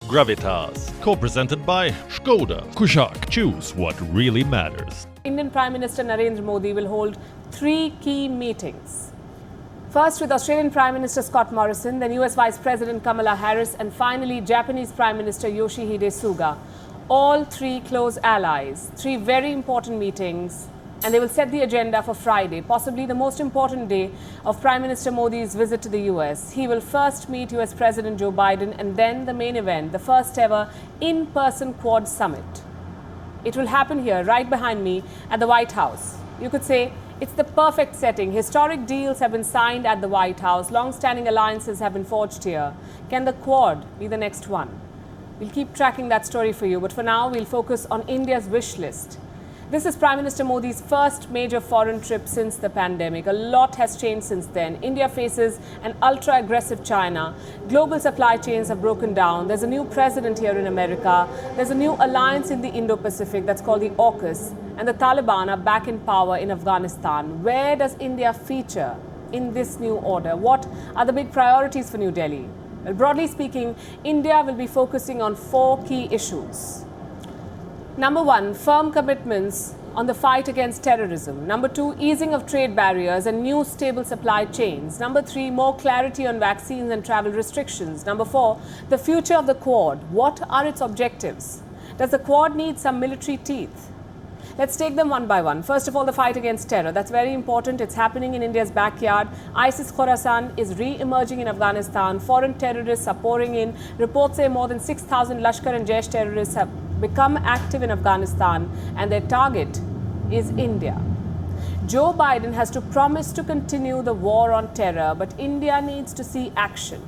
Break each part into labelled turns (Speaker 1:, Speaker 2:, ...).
Speaker 1: Gravitas, co-presented by Skoda. Kushak, choose what really matters.
Speaker 2: Indian Prime Minister Narendra Modi will hold 3 key meetings. First with Australian Prime Minister Scott Morrison, then US Vice President Kamala Harris, and finally Japanese Prime Minister Yoshihide Suga. All 3 close allies, 3 very important meetings, and they will set the agenda for Friday, possibly the most important day of Prime Minister Modi's visit to the US. He will first meet US President Joe Biden and then the main event, the first ever in-person Quad summit. It will happen here, right behind me, at the White House. You could say it's the perfect setting. Historic deals have been signed at the White House. Long-standing alliances have been forged here. Can the Quad be the next one? We'll keep tracking that story for you, but for now, we'll focus on India's wish list. This is Prime Minister Modi's first major foreign trip since the pandemic. A lot has changed since then. India faces an ultra-aggressive China. Global supply chains have broken down. There's a new president here in America. There's a new alliance in the Indo-Pacific that's called the AUKUS. And the Taliban are back in power in Afghanistan. Where does India feature in this new order? What are the big priorities for New Delhi? Well, broadly speaking, India will be focusing on 4 key issues. Number 1, firm commitments on the fight against terrorism. Number 2, easing of trade barriers and new stable supply chains. Number 3, more clarity on vaccines and travel restrictions. Number 4, the future of the Quad. What are its objectives? Does the Quad need some military teeth? Let's take them one by one. First of all, the fight against terror. That's very important. It's happening in India's backyard. ISIS Khorasan is re-emerging in Afghanistan. Foreign terrorists are pouring in. Reports say more than 6,000 Lashkar and Jaish terrorists have become active in Afghanistan, and their target is India. Joe Biden has to promise to continue the war on terror, but India needs to see action.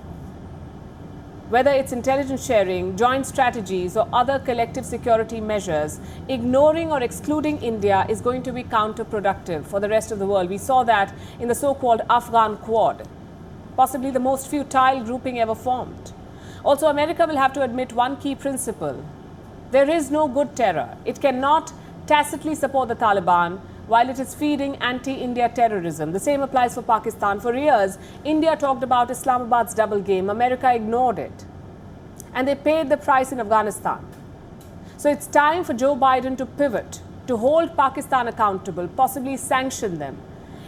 Speaker 2: Whether it's intelligence sharing, joint strategies, or other collective security measures, ignoring or excluding India is going to be counterproductive for the rest of the world. We saw that in the so-called Afghan Quad, possibly the most futile grouping ever formed. Also, America will have to admit one key principle. There is no good terror. It cannot tacitly support the Taliban while it is feeding anti-India terrorism. The same applies for Pakistan. For years, India talked about Islamabad's double game. America ignored it. And they paid the price in Afghanistan. So it's time for Joe Biden to pivot, to hold Pakistan accountable, possibly sanction them.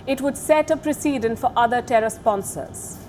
Speaker 2: It would set a precedent for other terror sponsors.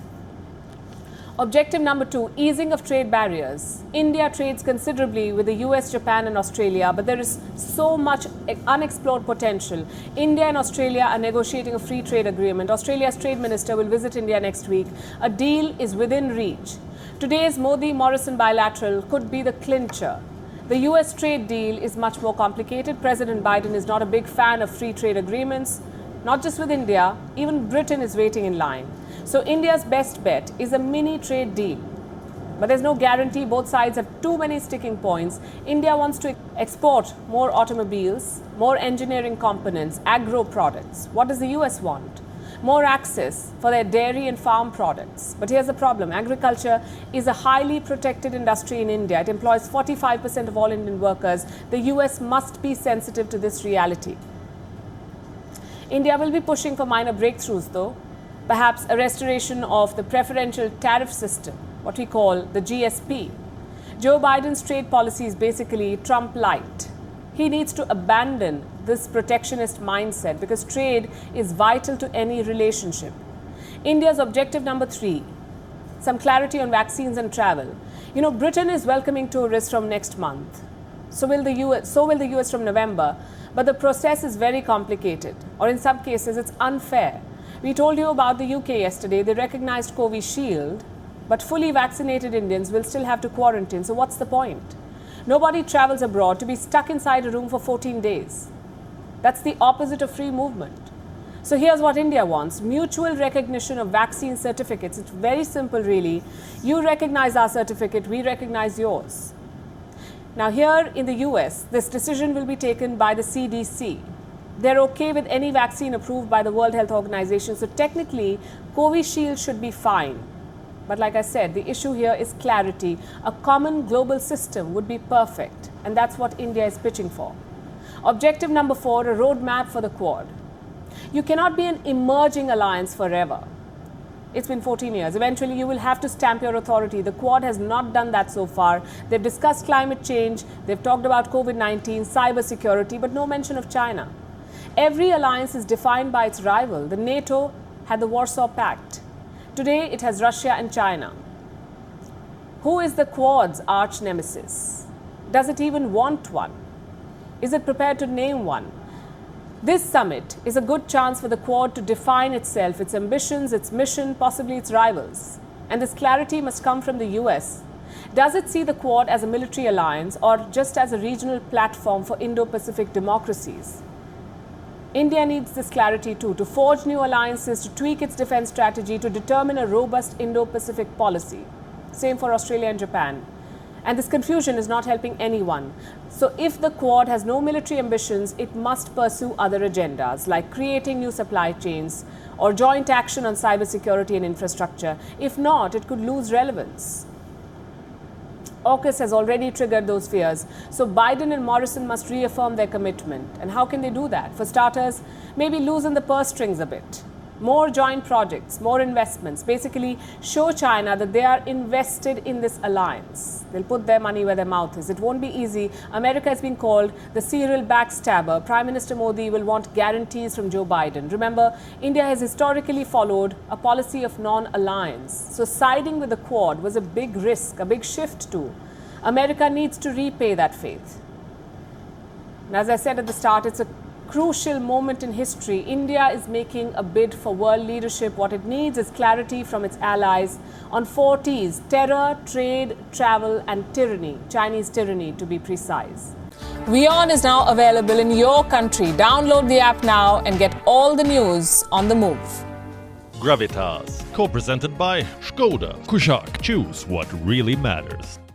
Speaker 2: Objective number 2, easing of trade barriers. India trades considerably with the US, Japan and Australia, but there is so much unexplored potential. India and Australia are negotiating a free trade agreement. Australia's trade minister will visit India next week. A deal is within reach. Today's Modi-Morrison bilateral could be the clincher. The US trade deal is much more complicated. President Biden is not a big fan of free trade agreements. Not just with India, even Britain is waiting in line. So India's best bet is a mini trade deal. But there's no guarantee. Both sides have too many sticking points. India wants to export more automobiles, more engineering components, agro products. What does the US want? More access for their dairy and farm products. But here's the problem. Agriculture is a highly protected industry in India. It employs 45% of all Indian workers. The US must be sensitive to this reality. India will be pushing for minor breakthroughs though. Perhaps a restoration of the preferential tariff system, what we call the GSP. Joe Biden's trade policy is basically Trump light. He needs to abandon this protectionist mindset because trade is vital to any relationship. India's objective number 3, some clarity on vaccines and travel. You know, Britain is welcoming tourists from next month. So will the US from November. But the process is very complicated, or in some cases it's unfair. We told you about the UK yesterday. They recognized Covishield, but fully vaccinated Indians will still have to quarantine. So what's the point? Nobody travels abroad to be stuck inside a room for 14 days. That's the opposite of free movement. So here's what India wants. Mutual recognition of vaccine certificates. It's very simple, really. You recognize our certificate, we recognize yours. Now here in the US, this decision will be taken by the CDC. They're okay with any vaccine approved by the World Health Organization. So technically, Covishield should be fine. But like I said, the issue here is clarity. A common global system would be perfect. And that's what India is pitching for. Objective number 4, a roadmap for the Quad. You cannot be an emerging alliance forever. It's been 14 years. Eventually, you will have to stamp your authority. The Quad has not done that so far. They've discussed climate change, they've talked about COVID-19, cyber security, but no mention of China. Every alliance is defined by its rival. The NATO had the Warsaw Pact. Today, it has Russia and China. Who is the Quad's arch nemesis? Does it even want one? Is it prepared to name one? This summit is a good chance for the Quad to define itself, its ambitions, its mission, possibly its rivals. And this clarity must come from the US. Does it see the Quad as a military alliance or just as a regional platform for Indo-Pacific democracies? India needs this clarity too, to forge new alliances, to tweak its defense strategy, to determine a robust Indo-Pacific policy. Same for Australia and Japan. And this confusion is not helping anyone. So if the Quad has no military ambitions, it must pursue other agendas like creating new supply chains or joint action on cybersecurity and infrastructure. If not, it could lose relevance. AUKUS has already triggered those fears. So Biden and Morrison must reaffirm their commitment. And how can they do that? For starters, maybe loosen the purse strings a bit. More joint projects, more investments. Basically, show China that they are invested in this alliance. They'll put their money where their mouth is. It won't be easy. America is being called the serial backstabber. Prime Minister Modi will want guarantees from Joe Biden. Remember, India has historically followed a policy of non-alliance. So siding with the Quad was a big risk, a big shift too. America needs to repay that faith. And as I said at the start, it's a crucial moment in history. India is making a bid for world leadership. What it needs is clarity from its allies on 4 T's: terror, trade, travel, and tyranny. Chinese tyranny, to be precise. WION is now available in your country. Download the app now and get all the news on the move.
Speaker 1: Gravitas, co-presented by Skoda. Kushak, choose what really matters.